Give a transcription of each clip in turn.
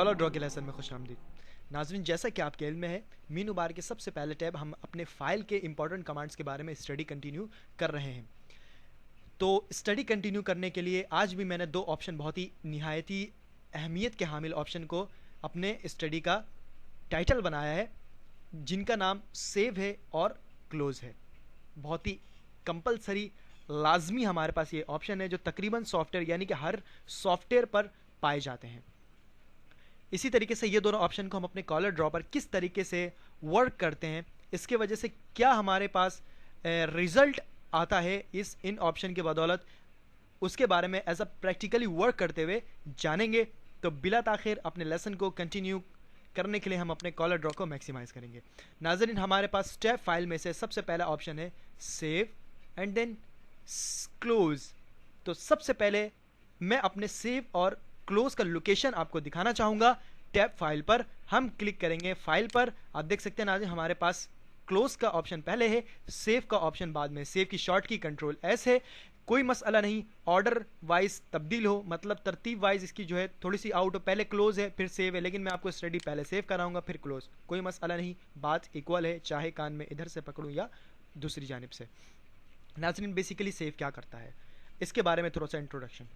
Collar draw के lesson में खुशामदीद। नाज़रीन, जैसा कि आपके इल्म में है, मीनू बार के सबसे पहले टैब हम अपने फ़ाइल के इंपॉर्टेंट कमांड्स के बारे में स्टडी कंटिन्यू कर रहे हैं। तो स्टडी कंटिन्यू करने के लिए आज भी मैंने दो ऑप्शन, बहुत ही निहायती अहमियत के हामिल ऑप्शन को अपने स्टडी का टाइटल बनाया है, जिनका नाम सेव है और क्लोज़ है। बहुत ही कंपलसरी, लाजमी हमारे पास ये ऑप्शन है जो तकरीबन सॉफ्टवेयर यानी कि हर सॉफ्टवेयर पर पाए जाते हैं। इसी तरीके से ये दोनों ऑप्शन को हम अपने कॉलर ड्रॉ पर किस तरीके से वर्क करते हैं, इसके वजह से क्या हमारे पास रिजल्ट आता है इन ऑप्शन के बदौलत, उसके बारे में एज अ प्रैक्टिकली वर्क करते हुए जानेंगे। तो बिला ताखिर अपने लेसन को कंटिन्यू करने के लिए हम अपने कॉलर ड्रॉ को मैक्सिमाइज़ करेंगे। नाज़रीन, हमारे पास स्टेप फाइल में से सबसे पहला ऑप्शन है सेव एंड देन क्लोज। तो सबसे पहले मैं अपने सेव और क्लोज का लोकेशन आपको दिखाना चाहूँगा। टैब फाइल पर हम क्लिक करेंगे, फाइल पर आप देख सकते हैं नाज़रीन हमारे पास क्लोज का ऑप्शन पहले है, सेव का ऑप्शन बाद में। सेव की शॉर्ट की कंट्रोल एस है, कोई मसला नहीं, ऑर्डर वाइज तब्दील हो, मतलब तरतीब वाइज इसकी जो है थोड़ी सी आउट हो, पहले क्लोज है फिर सेव है, लेकिन मैं आपको स्टडी पहले सेव कराऊंगा फिर क्लोज, कोई मसला नहीं, बात इक्वल है, चाहे कान में इधर से पकड़ूं या दूसरी जानिब से। नाज़रीन, बेसिकली सेव क्या करता है इसके बारे में थोड़ा सा इंट्रोडक्शन।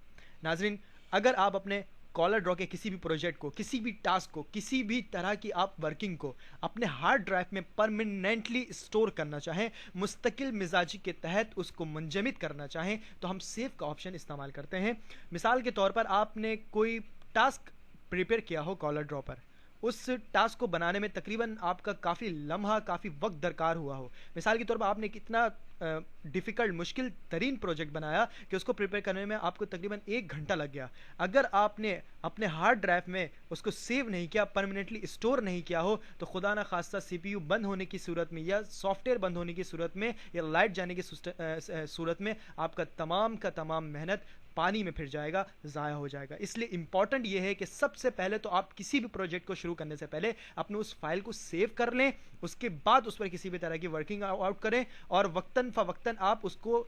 नाज़रीन, अगर आप अपने कॉलर ड्रॉ के किसी भी प्रोजेक्ट को, किसी भी टास्क को, किसी भी तरह की आप वर्किंग को अपने हार्ड ड्राइव में परमानेंटली स्टोर करना चाहें, मुस्तकिल मिजाजी के तहत उसको मुंजमद करना चाहें, तो हम सेव का ऑप्शन इस्तेमाल करते हैं। मिसाल के तौर पर आपने कोई टास्क प्रिपेयर किया हो कॉलर ड्रॉ पर, उस टास्क को बनाने में तकरीबन आपका काफ़ी लम्हा, काफ़ी वक्त दरकार हुआ हो। मिसाल के तौर पर आपने कितना डिफ़िकल्ट, मुश्किल तरीन प्रोजेक्ट बनाया कि उसको प्रिपेयर करने में आपको तकरीबन 1 घंटा लग गया। अगर आपने अपने हार्ड ड्राइव में उसको सेव नहीं किया, परमानेंटली स्टोर नहीं किया हो, तो खुदा ना खास्ता CPU बंद होने की सूरत में या सॉफ्टवेयर बंद होने की सूरत में या लाइट जाने की सूरत में आपका तमाम का तमाम मेहनत पानी में फिर जाएगा, ज़ाया हो जाएगा। इसलिए इंपॉर्टेंट ये है कि सबसे पहले तो आप किसी भी प्रोजेक्ट को शुरू करने से पहले अपने उस फाइल को सेव कर लें, उसके बाद उस पर किसी भी तरह की वर्किंग आउट करें और वक्तन फ़वक्तन आप उसको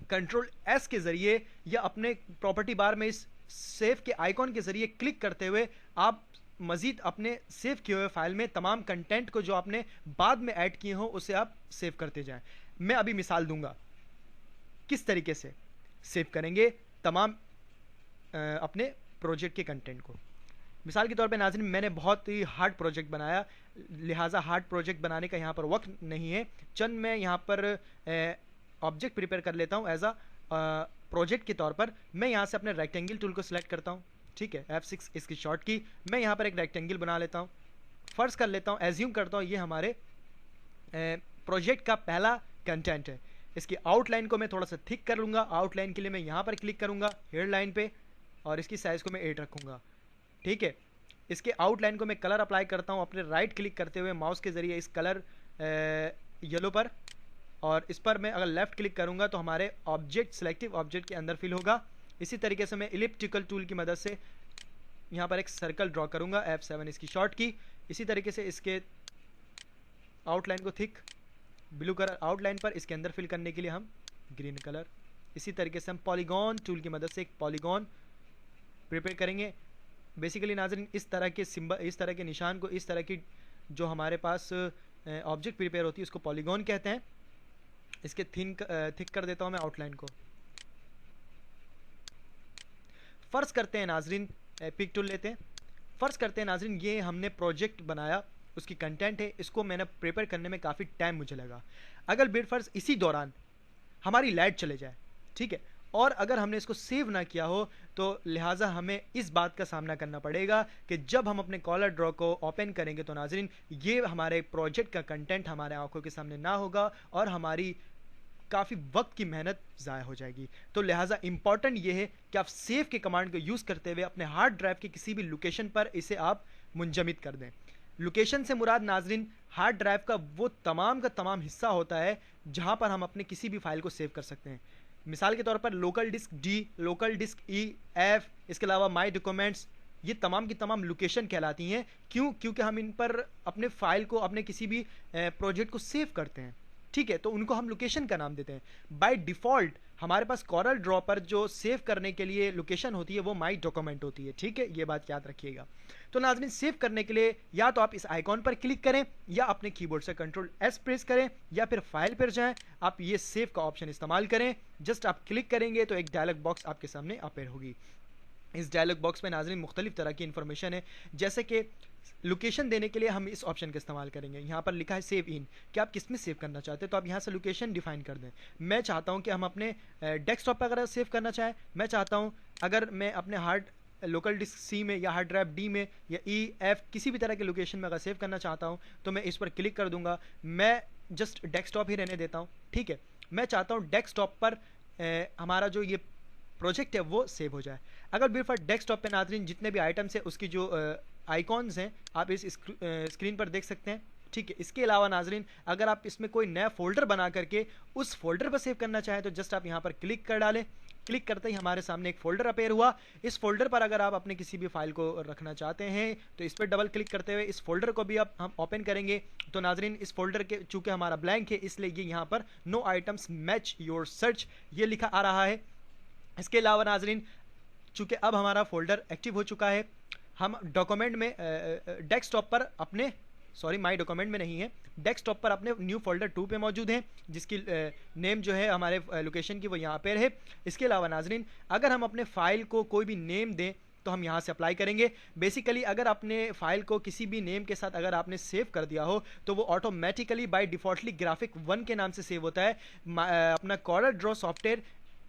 कंट्रोल एस के ज़रिए या अपने प्रॉपर्टी बार में इस सेव के आइकॉन के ज़रिए क्लिक करते हुए आप मज़ीद अपने सेव किए हुए फाइल में तमाम कंटेंट को जो आपने बाद में ऐड किए हों उसे आप सेव करते जाएं। मैं अभी मिसाल दूंगा किस तरीके से सेव करेंगे तमाम अपने प्रोजेक्ट के कंटेंट को। मिसाल के तौर पे नाज़रीन, मैंने बहुत ही हार्ड प्रोजेक्ट बनाया, लिहाजा हार्ड प्रोजेक्ट बनाने का यहाँ पर वक्त नहीं है। चंद मैं यहाँ पर ऑब्जेक्ट प्रिपेयर कर लेता हूँ एज अ प्रोजेक्ट के तौर पर। मैं यहाँ से अपने रेक्टेंगल टूल को सिलेक्ट करता हूँ, ठीक है, F6 इसकी शॉर्ट की। मैं यहाँ पर एक रेक्टेंगल बना लेता हूँ, फ़र्ज़ कर लेता हूँ, एज्यूम करता हूँ ये हमारे प्रोजेक्ट का पहला कंटेंट है। इसकी आउटलाइन को मैं थोड़ा सा थिक कर लूँगा। आउटलाइन के लिए मैं यहाँ पर क्लिक करूँगा हेडलाइन पे और इसकी साइज़ को मैं 8 रखूँगा, ठीक है। इसके आउटलाइन को मैं कलर अप्लाई करता हूँ अपने राइट क्लिक करते हुए माउस के ज़रिए इस कलर येलो पर, और इस पर मैं अगर लेफ़्ट क्लिक करूँगा तो हमारे ऑब्जेक्ट, सिलेक्टिव ऑब्जेक्ट के अंदर फिल होगा। इसी तरीके से मैं इलिप्टिकल टूल की मदद से यहाँ पर एक सर्कल ड्रॉ करूँगा, F7 इसकी शॉर्ट की। इसी तरीके से इसके आउटलाइन को थिक ब्लू कलर आउटलाइन पर, इसके अंदर फिल करने के लिए हम ग्रीन कलर। इसी तरीके से हम पॉलीगॉन टूल की मदद से एक पॉलीगॉन प्रिपेयर करेंगे। बेसिकली नाज़रीन, इस तरह के सिंबल, इस तरह के निशान को, इस तरह की जो हमारे पास ऑब्जेक्ट प्रिपेयर होती है उसको पॉलीगॉन कहते हैं। इसके थिक कर देता हूँ मैं आउटलाइन को। फ़र्ज़ करते हैं नाज़रीन, पिक टूल लेते हैं, फ़र्ज़ करते हैं नाज़रीन ये हमने प्रोजेक्ट बनाया, उसकी कंटेंट है, इसको मैंने प्रिपेयर करने में काफ़ी टाइम मुझे लगा। अगर बिलफर्ज इसी दौरान हमारी लाइट चले जाए, ठीक है, और अगर हमने इसको सेव ना किया हो, तो लिहाजा हमें इस बात का सामना करना पड़ेगा कि जब हम अपने कॉलर ड्रॉ को ओपन करेंगे तो नाज़रीन ये हमारे प्रोजेक्ट का कंटेंट हमारे आंखों के सामने ना होगा और हमारी काफ़ी वक्त की मेहनत ज़ाया हो जाएगी। तो लिहाजा इंपॉर्टेंट ये है कि आप सेव के कमांड को यूज़ करते हुए अपने हार्ड ड्राइव के किसी भी लोकेशन पर इसे आप मुंजमद कर दें। लोकेशन से मुराद नाज़रीन हार्ड ड्राइव का वो तमाम का तमाम हिस्सा होता है जहाँ पर हम अपने किसी भी फाइल को सेव कर सकते हैं। मिसाल के तौर पर local disk D, local disk E, F, इसके अलावा माई डॉक्यूमेंट्स, ये तमाम की तमाम लोकेशन कहलाती हैं। क्यों? क्योंकि हम इन पर अपने फाइल को, अपने किसी भी प्रोजेक्ट को सेव करते हैं। ठीक है, तो उनको हम लोकेशन का नाम देते हैं। बाय डिफ़ॉल्ट हमारे पास कॉरल ड्रॉ पर जो सेव करने के लिए लोकेशन होती है वो माई डॉक्यूमेंट होती है, ठीक है, ये बात याद रखिएगा। तो नाज़रीन सेव करने के लिए या तो आप इस आइकॉन पर क्लिक करें या अपने कीबोर्ड से कंट्रोल एस प्रेस करें या फिर फाइल पर जाएं, आप ये सेव का ऑप्शन इस्तेमाल करें। जस्ट आप क्लिक करेंगे तो एक डायलॉग बॉक्स आपके सामने अपेयर होगी। इस डायलॉग बॉक्स में नाज़रीन मुख्तलिफ तरह की इन्फॉर्मेशन है, जैसे कि लोकेशन देने के लिए हम इस ऑप्शन का इस्तेमाल करेंगे। यहाँ पर लिखा है सेव इन, कि आप किस में सेव करना चाहते हैं, तो आप यहाँ से लोकेशन डिफाइन कर दें। मैं चाहता हूँ कि हम अपने डेस्कटॉप पर अगर सेव करना चाहें, मैं चाहता हूँ अगर मैं अपने हार्ड लोकल डिस्क सी में या हार्ड ड्राइव डी में या ई एफ किसी भी तरह के लोकेशन में अगर सेव करना चाहता हूँ तो मैं इस पर क्लिक कर दूंगा। मैं जस्ट डेस्कटॉप ही रहने देता हूँ, ठीक है। मैं चाहता हूँ डेस्कटॉप पर हमारा जो ये प्रोजेक्ट है वो सेव हो जाए। अगर बिल्कुल डेस्कटॉप पे नाज़रीन जितने भी आइटम्स हैं उसकी जो आइकॉन्स हैं आप इस स्क्रीन पर देख सकते हैं, ठीक है। इसके अलावा नाज़रीन अगर आप इसमें कोई नया फोल्डर बना करके उस फोल्डर पर सेव करना चाहें तो जस्ट आप यहाँ पर क्लिक कर डालें। क्लिक करते ही हमारे सामने एक फोल्डर अपेयर हुआ। इस फोल्डर पर अगर आप अपने किसी भी फाइल को रखना चाहते हैं तो इस पर डबल क्लिक करते हुए इस फोल्डर को भी अब हम ओपन करेंगे। तो नाज़रीन इस फोल्डर के चूंकि हमारा ब्लैंक है इसलिए ये यहाँ पर no items match your search ये लिखा आ रहा है। इसके अलावा नाज़रीन चूंकि अब हमारा फोल्डर एक्टिव हो चुका है, हम डॉक्यूमेंट में डेस्कटॉप पर अपने माई डॉक्यूमेंट में नहीं है, डेस्कटॉप पर अपने न्यू फोल्डर 2 पे मौजूद है जिसकी नेम जो है हमारे लोकेशन की वो यहाँ पर है। इसके अलावा नाज़रीन अगर हम अपने फाइल को कोई भी नेम दें तो हम यहाँ से अप्लाई करेंगे। बेसिकली अगर अपने फाइल को किसी भी नेम के साथ अगर आपने सेव कर दिया हो तो वो ऑटोमेटिकली बाय डिफ़ॉल्टली ग्राफिक 1 के नाम से सेव होता है। अपना कॉरल ड्रॉ सॉफ्टवेयर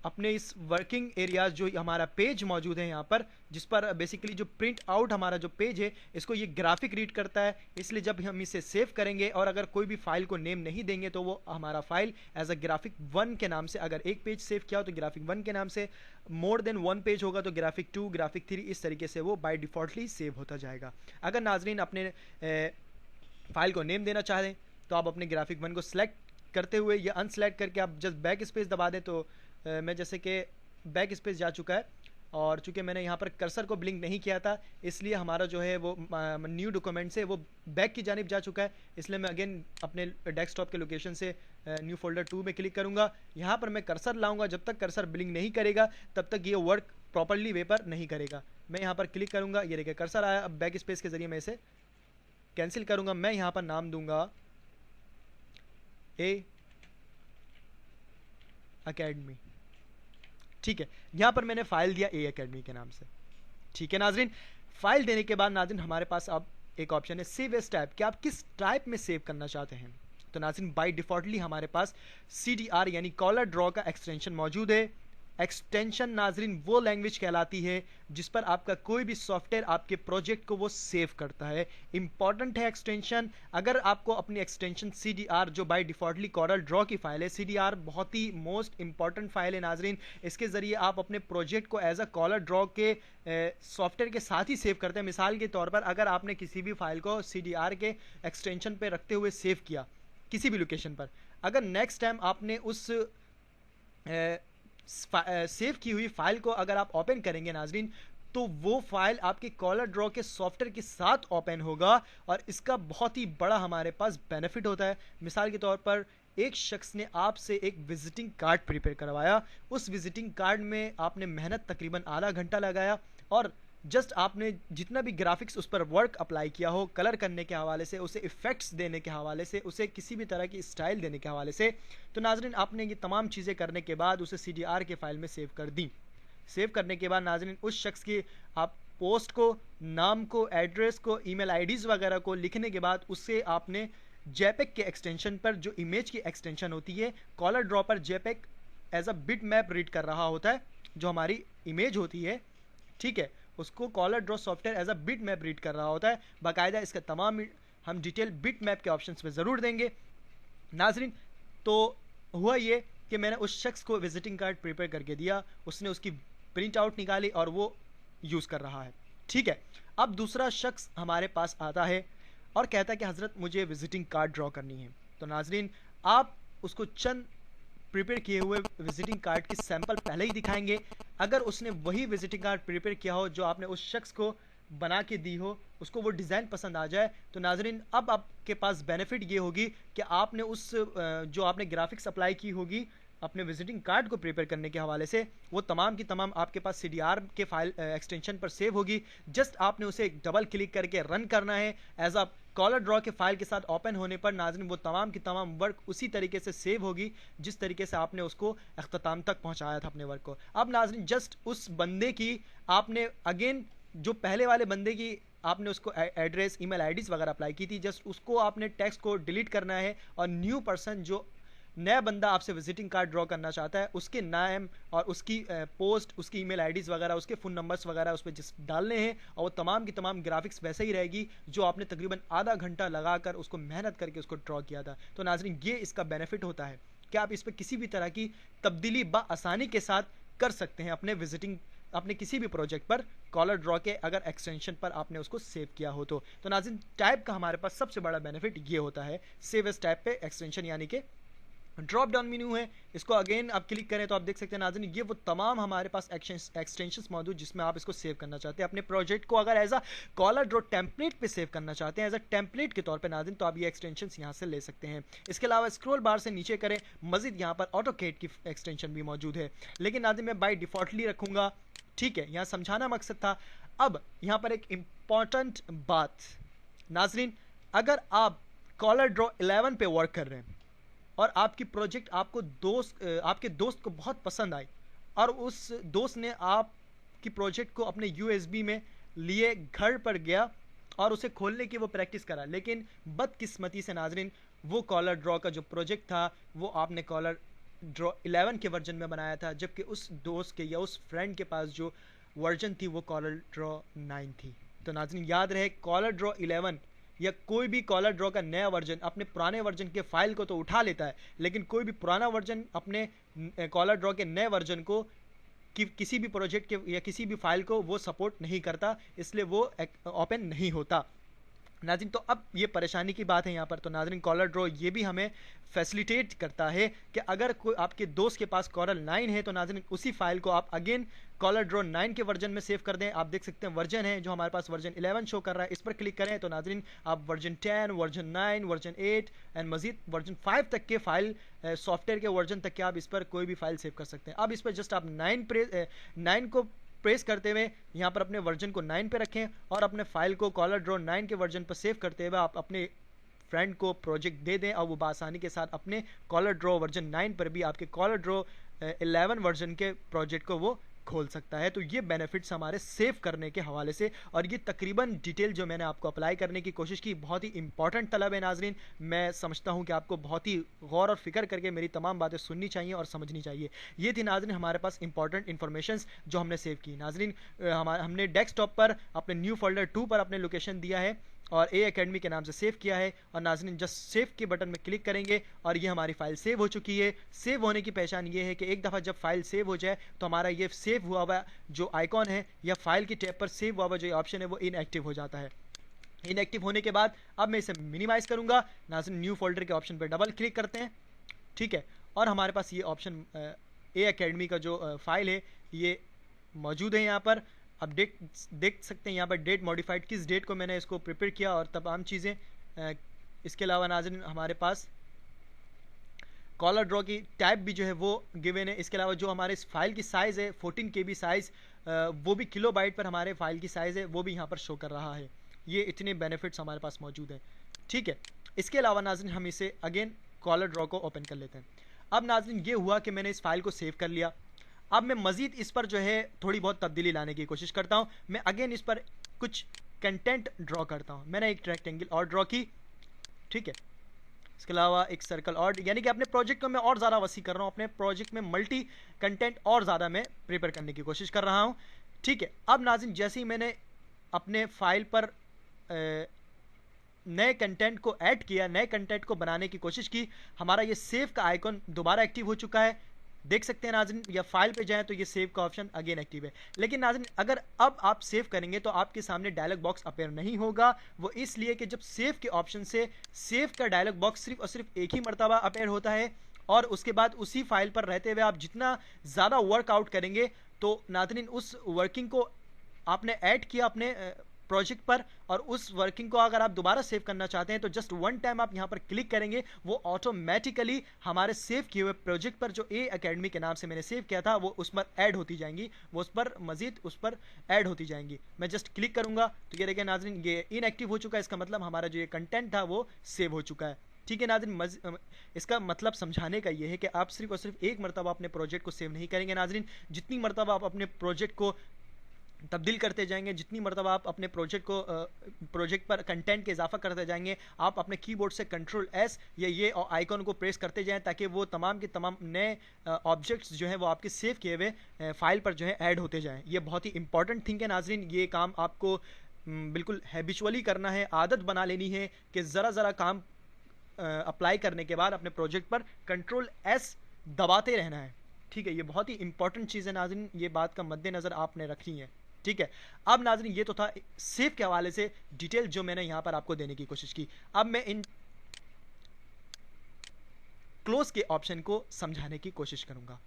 अपने इस वर्किंग एरियाज जो हमारा पेज मौजूद है यहाँ पर, जिस पर बेसिकली जो प्रिंट आउट हमारा जो पेज है इसको ये ग्राफिक रीड करता है। इसलिए जब हम इसे सेव करेंगे और अगर कोई भी फाइल को नेम नहीं देंगे तो वो हमारा फाइल एज अ ग्राफिक 1 के नाम से, अगर एक पेज सेव किया हो तो ग्राफिक 1 के नाम से, मोर देन 1 पेज होगा तो ग्राफिक 2, ग्राफिक 3, इस तरीके से वो बाय डिफ़ॉल्टली सेव होता जाएगा। अगर नाज़रीन अपने फाइल को नेम देना चाहें तो आप अपने ग्राफिक 1 को सिलेक्ट करते हुए या अनसेलेक्ट करके आप जस्ट बैक स्पेस दबा दें तो मैं जैसे कि बैक स्पेस जा चुका है और चूंकि मैंने यहाँ पर कर्सर को ब्लिंक नहीं किया था इसलिए हमारा जो है वो न्यू डॉक्यूमेंट से वो बैक की जानिब जा चुका है। इसलिए मैं अगेन अपने डेस्कटॉप के लोकेशन से न्यू फोल्डर 2 में क्लिक करूँगा। यहाँ पर मैं कर्सर लाऊंगा, जब तक कर्सर ब्लिंक नहीं करेगा तब तक ये वर्क प्रॉपरली वे पर नहीं करेगा। मैं यहाँ पर क्लिक करूँगा, ये देखिए कर्सर आया। अब बैक स्पेस के जरिए मैं इसे कैंसिल करूँगा। मैं यहाँ पर नाम दूंगा ए अकेडमी, ठीक है। यहाँ पर मैंने फाइल दिया ए अकेडमी के नाम से, ठीक है नाज़रीन। फाइल देने के बाद नाज़रीन हमारे पास अब एक ऑप्शन है सेव एज टाइप, कि आप किस टाइप में सेव करना चाहते हैं। तो नाज़रीन बाय डिफ़ॉल्टली हमारे पास CDR यानी कॉलर ड्रॉ का एक्सटेंशन मौजूद है। एक्सटेंशन नाज़रीन वो लैंग्वेज कहलाती है जिस पर आपका कोई भी सॉफ्टवेयर आपके प्रोजेक्ट को वो सेव करता है। इंपॉर्टेंट है एक्सटेंशन। अगर आपको अपनी एक्सटेंशन CDR जो बाय डिफ़ॉल्टली कॉरल ड्रॉ की फाइल है, CDR बहुत ही मोस्ट इंपॉर्टेंट फाइल है नाज़रीन। इसके ज़रिए आप अपने प्रोजेक्ट को एज अ कॉलर ड्रॉ के सॉफ्टवेयर के साथ ही सेव करते हैं। मिसाल के तौर पर अगर आपने किसी भी फाइल को CDR के एक्सटेंशन पर रखते हुए सेव किया किसी भी लोकेशन पर, अगर नेक्स्ट टाइम आपने उस सेव की हुई फाइल को अगर आप ओपन करेंगे नाज़रीन तो वो फाइल आपके कॉलर ड्रॉ के सॉफ्टवेयर के साथ ओपन होगा और इसका बहुत ही बड़ा हमारे पास बेनिफिट होता है। मिसाल के तौर पर एक शख्स ने आपसे एक विजिटिंग कार्ड प्रिपेयर करवाया, उस विजिटिंग कार्ड में आपने मेहनत तकरीबन आधा घंटा लगाया और जस्ट आपने जितना भी ग्राफिक्स उस पर वर्क अप्लाई किया हो, कलर करने के हवाले से, उसे इफ़ेक्ट्स देने के हवाले से, उसे किसी भी तरह की स्टाइल देने के हवाले से, तो नाज़रीन आपने ये तमाम चीज़ें करने के बाद उसे CDR के फाइल में सेव कर दी। सेव करने के बाद नाज़रीन उस शख्स की आप पोस्ट को, नाम को, एड्रेस को, ईमेल IDs वगैरह को लिखने के बाद उससे आपने JPEG के एक्सटेंशन पर, जो इमेज की एक्सटेंशन होती है, कॉलर ड्रॉ पर JPEG as a bitmap read कर रहा होता है, जो हमारी इमेज होती है, ठीक है, उसको Corel draw software as a bitmap read कर रहा होता है। बाकायदा इसका तमाम हम डिटेल बिट मैप के ऑप्शंस में ज़रूर देंगे नाज़रीन। तो हुआ ये कि मैंने उस शख्स को विजिटिंग कार्ड प्रिपेयर करके दिया, उसने उसकी प्रिंट आउट निकाली और वो यूज़ कर रहा है, ठीक है। अब दूसरा शख्स हमारे पास आता है और कहता है कि हज़रत मुझे विजिटिंग कार्ड ड्रॉ करनी है। तो नाज़रीन आप उसको चंद प्रिपेयर किए हुए विजिटिंग कार्ड की सैंपल पहले ही दिखाएंगे। अगर उसने वही विजिटिंग कार्ड प्रिपेयर किया हो जो आपने उस शख्स को बना के दी हो, उसको वो डिज़ाइन पसंद आ जाए, तो नाजरीन अब आपके पास बेनिफिट ये होगी कि आपने उस जो आपने ग्राफिक्स अप्लाई की होगी अपने विजिटिंग कार्ड को प्रिपेयर करने के हवाले से, वो तमाम की तमाम आपके पास CDR के फाइल एक्सटेंशन पर सेव होगी। जस्ट आपने उसे डबल क्लिक करके रन करना है। एज अ कॉलर ड्रॉ के फाइल के साथ ओपन होने पर नाज़रीन वो तमाम की तमाम वर्क उसी तरीके से सेव होगी जिस तरीके से आपने उसको अख्ताम तक पहुंचाया था अपने वर्क को। अब नाज़रीन जस्ट उस बंदे की आपने अगेन जो पहले वाले बंदे की आपने उसको एड्रेस, ईमेल आईडीज वगैरह अप्लाई की थी, जस्ट उसको आपने टेक्स्ट को डिलीट करना है और न्यू पर्सन जो नया बंदा आपसे विजिटिंग कार्ड ड्रॉ करना चाहता है उसके नाम और उसकी पोस्ट, उसकी ईमेल आईडीज़ वगैरह, उसके फ़ोन नंबर्स वगैरह उस पर जिस डालने हैं और वो तमाम की तमाम ग्राफिक्स वैसे ही रहेगी जो आपने तकरीबन आधा घंटा लगाकर उसको मेहनत करके उसको ड्रॉ किया था। तो नाज़रीन ये इसका बेनिफिट होता है कि आप इस पर किसी भी तरह की तब्दीली बआसानी के साथ कर सकते हैं अपने किसी भी प्रोजेक्ट पर कॉलर ड्रॉ के अगर एक्सटेंशन पर आपने उसको सेव किया हो तो। नाज़रीन टाइप का हमारे पास सबसे बड़ा बेनिफिट ये होता है सेव एज टाइप पे एक्सटेंशन, यानी कि ड्रॉप डाउन मेन्यू है, इसको अगेन आप क्लिक करें तो आप देख सकते हैं नाज़रीन ये वो तमाम हमारे पास एक्सटेंशंस मौजूद जिसमें आप इसको सेव करना चाहते हैं अपने प्रोजेक्ट को। अगर as a Corel draw template पे सेव करना चाहते हैं एज अ टेम्पलेट के तौर पे नाज़रीन, तो आप ये एक्सटेंशंस यहाँ से ले सकते हैं। इसके अलावा स्क्रॉल बार से नीचे करें, मजीद यहाँ पर ऑटोकेड की एक्सटेंशन भी मौजूद है, लेकिन नाज़रीन मैं बाई डिफ़ॉल्टली रखूँगा। ठीक है, यहाँ समझाना मकसद था। अब यहाँ पर एक इम्पॉर्टेंट बात नाज़रीन, अगर आप कॉलर ड्रॉ 11 पे वर्क कर रहे हैं और आपकी प्रोजेक्ट आपके दोस्त को बहुत पसंद आई और उस दोस्त ने आपकी प्रोजेक्ट को अपने USB में लिए घर पर गया और उसे खोलने की वो प्रैक्टिस करा, लेकिन बदकिस्मती से नाज़रीन वो कॉलर ड्रॉ का जो प्रोजेक्ट था वो आपने कॉलर ड्रॉ 11 के वर्जन में बनाया था, जबकि उस दोस्त के या उस फ्रेंड के पास जो वर्जन थी वो कॉलर ड्रॉ 9 थी। तो नाज़रीन याद रहे, कॉलर ड्रॉ 11 या कोई भी कॉलर ड्रॉ का नया वर्जन अपने पुराने वर्जन के फाइल को तो उठा लेता है, लेकिन कोई भी पुराना वर्जन अपने कॉलर ड्रॉ के नए वर्जन को किसी भी प्रोजेक्ट के या किसी भी फाइल को वो सपोर्ट नहीं करता, इसलिए वो ओपन नहीं होता नाज़रीन। तो अब ये परेशानी की बात है यहाँ पर। तो नाज़रीन कॉलर ड्रॉ ये भी हमें फैसिलिटेट करता है कि अगर कोई आपके दोस्त के पास कॉलर 9 है तो नाज़रीन उसी फाइल को आप अगेन कॉलर ड्रॉ 9 के वर्जन में सेव कर दें। आप देख सकते हैं वर्जन है जो हमारे पास वर्जन 11 शो कर रहा है, इस पर क्लिक करें तो नाज़रीन आप वर्जन 10, वर्जन 9, वर्जन 8 एंड मजीद वर्जन 5 तक के फाइल सॉफ्टवेयर के वर्जन तक के आप इस पर कोई भी फाइल सेव कर सकते हैं। अब इस पर जस्ट आप 9 को प्रेस करते हुए यहाँ पर अपने वर्जन को 9 पे रखें और अपने फाइल को कॉलर ड्रॉ 9 के वर्जन पर सेव करते हुए आप अपने फ्रेंड को प्रोजेक्ट दे दें और वो बआसानी के साथ अपने कॉलर ड्रॉ वर्जन 9 पर भी आपके कॉलर ड्रॉ 11 वर्जन के प्रोजेक्ट को वो खोल सकता है। तो ये बेनिफिट्स हमारे सेव करने के हवाले से, और ये तकरीबन डिटेल जो मैंने आपको अप्लाई करने की कोशिश की बहुत ही इंपॉर्टेंट तलब है नाजरीन। मैं समझता हूँ कि आपको बहुत ही गौर और फिक्र करके मेरी तमाम बातें सुननी चाहिए और समझनी चाहिए। ये थी नाजरीन हमारे पास इंपॉर्टेंट इन्फॉर्मेशन जो हमने सेव की। नाजरीन हमने डेस्कटॉप पर अपने न्यू फोल्डर 2 पर अपने लोकेशन दिया है और ए अकेडमी के नाम से सेव किया है, और नाज़रीन जस्ट सेव के बटन में क्लिक करेंगे और ये हमारी फ़ाइल सेव हो चुकी है। सेव होने की पहचान ये है कि एक दफ़ा जब फाइल सेव हो जाए तो हमारा ये सेव हुआ हुआ जो आइकॉन है या फाइल की टैब पर सेव हुआ हुआ जो ऑप्शन है वो इनएक्टिव हो जाता है। इनएक्टिव होने के बाद अब मैं इसे मिनिमाइज़ करूँगा। नाज़रीन न्यू फोल्डर के ऑप्शन पर डबल क्लिक करते हैं, ठीक है, और हमारे पास ये ऑप्शन ए अकेडमी का जो फाइल है ये मौजूद है यहाँ पर। अब देख सकते हैं यहाँ पर डेट मॉडिफाइड, किस डेट को मैंने इसको प्रिपेयर किया और तमाम चीज़ें। इसके अलावा नाज़रीन हमारे पास कॉलर ड्रॉ की टाइप भी जो है वो गिवन है। इसके अलावा जो हमारे इस फाइल की साइज़ है 14 KB साइज़, वो भी किलोबाइट पर हमारे फाइल की साइज़ है वो भी यहाँ पर शो कर रहा है। ये इतने बेनिफिट्स हमारे पास मौजूद हैं, ठीक है। इसके अलावा नाज़रीन हम इसे अगेन कॉलर ड्रॉ को ओपन कर लेते हैं। अब नाज़रीन ये हुआ कि मैंने इस फाइल को सेव कर लिया। अब मैं मज़ीद इस पर जो है थोड़ी बहुत तब्दीली लाने की कोशिश करता हूँ। मैं अगेन इस पर कुछ कंटेंट ड्रॉ करता हूँ। मैंने एक रेक्टेंगल और ड्रॉ की, ठीक है। इसके अलावा एक सर्कल और, यानी कि अपने प्रोजेक्ट को मैं और ज़्यादा वसी कर रहा हूँ। अपने प्रोजेक्ट में मल्टी कंटेंट और ज़्यादा मैं प्रिपेयर करने की कोशिश कर रहा हूँ, ठीक है। अब नाज़रीन जैसे ही मैंने अपने फाइल पर नए कंटेंट को ऐड किया, नए कंटेंट को बनाने की कोशिश की, हमारा ये सेव का आइकॉन दोबारा एक्टिव हो चुका है। देख सकते हैं नाज़रीन, या फाइल पे जाएं तो ये सेव का ऑप्शन अगेन एक्टिव है। लेकिन नाज़रीन अगर अब आप सेव करेंगे तो आपके सामने डायलॉग बॉक्स अपेयर नहीं होगा। वो इसलिए कि जब सेव के ऑप्शन से सेव का डायलॉग बॉक्स सिर्फ और सिर्फ एक ही मरतबा अपेयर होता है, और उसके बाद उसी फाइल पर रहते हुए आप जितना ज़्यादा वर्कआउट करेंगे तो नाज़रीन उस वर्किंग को आपने ऐड किया अपने प्रोजेक्ट पर, और उस वर्किंग को अगर आप दोबारा सेव करना चाहते हैं तो जस्ट वन टाइम आप यहाँ पर क्लिक करेंगे, वो ऑटोमेटिकली हमारे सेव किए हुए प्रोजेक्ट पर जो ए अकेडमी के नाम से मैंने सेव किया था वो उस पर ऐड होती जाएंगी, वो उस पर मजीद उस पर ऐड होती जाएंगी। मैं जस्ट क्लिक करूंगा तो ये देखिए नाज़रीन ये इनएक्टिव हो चुका है, इसका मतलब हमारा जो ये कंटेंट था वो सेव हो चुका है। ठीक है नाज़रीन, इसका मतलब समझाने का ये है कि आप सिर्फ और सिर्फ एक मरतबा अपने प्रोजेक्ट को सेव नहीं करेंगे नाज़रीन, जितनी मरतबा आप अपने प्रोजेक्ट को तब्दील करते जाएंगे, जितनी मरतबा आप अपने प्रोजेक्ट पर कंटेंट के इजाफा करते जाएंगे, आप अपने कीबोर्ड से कंट्रोल एस या ये आइकॉन को प्रेस करते जाएं ताकि वो तमाम के तमाम नए ऑब्जेक्ट्स जो हैं वो आपके सेव किए हुए फाइल पर जो है ऐड होते जाएं। ये बहुत ही इंपॉर्टेंट थिंग है नाजरीन, ये काम आपको बिल्कुल हैबिचुअली करना है, आदत बना लेनी है कि ज़रा काम अप्लाई करने के बाद अपने प्रोजेक्ट पर कंट्रोल एस दबाते रहना है। ठीक है, ये बहुत ही इंपॉर्टेंट चीज़ है नाज़रीन, ये बात का मद्देनज़र आपने रखनी है। ठीक है, अब नाज़रीन ये तो था सेव के हवाले से डिटेल जो मैंने यहाँ पर आपको देने की कोशिश की। अब मैं इन क्लोज के ऑप्शन को समझाने की कोशिश करूँगा।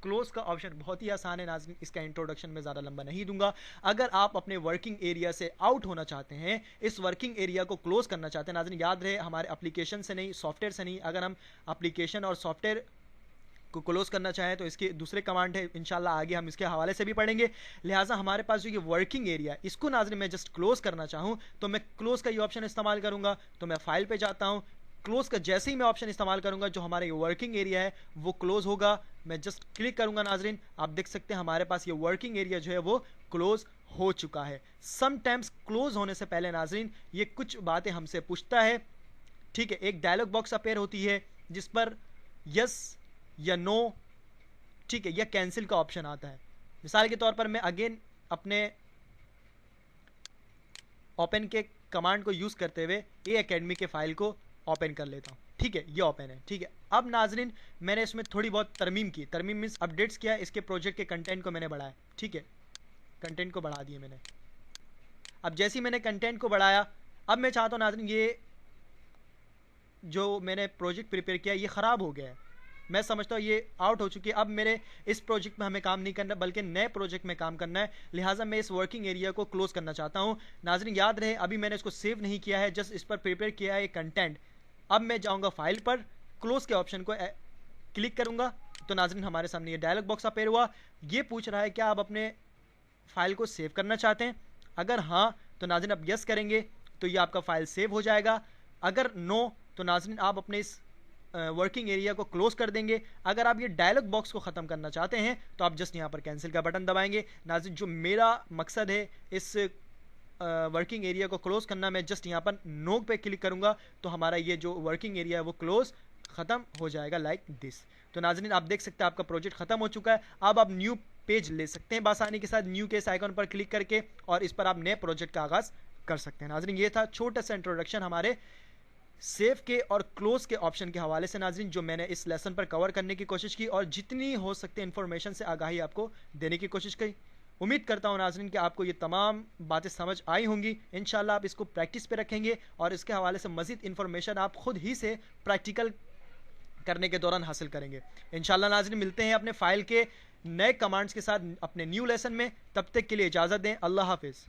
क्लोज का ऑप्शन बहुत ही आसान है नाज़रीन, इसका इंट्रोडक्शन मैं ज़्यादा लंबा नहीं दूंगा। अगर आप अपने वर्किंग एरिया से आउट होना चाहते हैं, इस वर्किंग एरिया को क्लोज करना चाहते हैं नाज़रीन, याद रहे हमारे एप्लीकेशन से नहीं, सॉफ्टवेयर से नहीं, अगर हम एप्लीकेशन और सॉफ्टवेयर को क्लोज करना चाहें तो इसके दूसरे कमांड है, इंशाल्लाह आगे हम इसके हवाले से भी पढ़ेंगे। लिहाजा हमारे पास जो ये वर्किंग एरिया, इसको नाज़रीन मैं जस्ट क्लोज करना चाहूँ तो मैं क्लोज का ये ऑप्शन इस्तेमाल करूँगा। तो मैं फाइल पे जाता हूँ, क्लोज का जैसे ही मैं ऑप्शन इस्तेमाल करूंगा जो हमारा ये वर्किंग एरिया है वो क्लोज होगा। मैं जस्ट क्लिक करूंगा नाजरीन, आप देख सकते हैं हमारे पास ये वर्किंग एरिया जो है वो क्लोज हो चुका है। समटाइम्स क्लोज होने से पहले नाजरीन ये कुछ बातें हमसे पूछता है। ठीक है, एक डायलॉग बॉक्स अपीयर होती है जिस पर यस या नो, ठीक है, या कैंसिल का ऑप्शन आता है। मिसाल के तौर पर मैं अगेन अपने ओपन के कमांड को यूज करते हुए ए अकेडमी के फाइल को ओपन कर लेता हूँ। ठीक है, ये ओपन है। ठीक है, अब नाजरीन मैंने इसमें थोड़ी बहुत तरमीम की, तरमीम मीन्स अपडेट्स किया, इसके प्रोजेक्ट के कंटेंट को मैंने बढ़ाया। ठीक है, कंटेंट को बढ़ा दिया मैंने। अब जैसे ही मैंने कंटेंट को बढ़ाया, अब मैं चाहता हूँ नाजरीन ये जो मैंने प्रोजेक्ट प्रिपेयर किया ये ख़राब हो गया है, मैं समझता हूँ ये आउट हो चुकी है। अब मेरे इस प्रोजेक्ट में हमें काम नहीं करना बल्कि नए प्रोजेक्ट में काम करना है, लिहाजा मैं इस वर्किंग एरिया को क्लोज करना चाहता हूँ। नाजरीन याद रहे अभी मैंने इसको सेव नहीं किया है, जस्ट इस पर प्रिपेयर किया है कंटेंट। अब मैं जाऊँगा फाइल पर, क्लोज के ऑप्शन को क्लिक करूँगा तो नाजरीन हमारे सामने ये डायलॉग बॉक्स अपीयर हुआ। ये पूछ रहा है क्या आप अपने फाइल को सेव करना चाहते हैं, अगर हाँ तो नाजरीन आप यस करेंगे तो ये आपका फाइल सेव हो जाएगा, अगर नो तो नाजरीन आप अपने इस वर्किंग एरिया को क्लोज कर देंगे। अगर आप ये डायलॉग बॉक्स को ख़त्म करना चाहते हैं तो आप जस्ट यहाँ पर कैंसिल का बटन दबाएंगे। नाज़रीन जो मेरा मकसद है इस वर्किंग एरिया को क्लोज करना, मैं जस्ट यहाँ पर नो पे क्लिक करूँगा तो हमारा ये जो वर्किंग एरिया है वो क्लोज ख़त्म हो जाएगा लाइक दिस। तो नाज़रीन आप देख सकते हैं आपका प्रोजेक्ट ख़त्म हो चुका है। अब आप न्यू पेज ले सकते हैं बासानी के साथ, न्यू के इस आइकन पर क्लिक करके, और इस पर आप नए प्रोजेक्ट का आगाज़ कर सकते हैं। नाज़रीन ये था छोटा सा इंट्रोडक्शन हमारे सेव के और क्लोज के ऑप्शन के हवाले से नाजरीन, जो मैंने इस लेसन पर कवर करने की कोशिश की और जितनी हो सकती है इन्फॉर्मेशन से आगाही आपको देने की कोशिश की। उम्मीद करता हूँ नाजरीन कि आपको ये तमाम बातें समझ आई होंगी। इंशाल्लाह आप इसको प्रैक्टिस पे रखेंगे और इसके हवाले से मज़ीद इन्फॉर्मेशन आप खुद ही से प्रैक्टिकल करने के दौरान हासिल करेंगे। इंशाल्लाह नाजरीन मिलते हैं अपने फाइल के नए कमांड्स के साथ अपने न्यू लेसन में, तब तक के लिए इजाज़त दें। अल्लाह हाफिज़।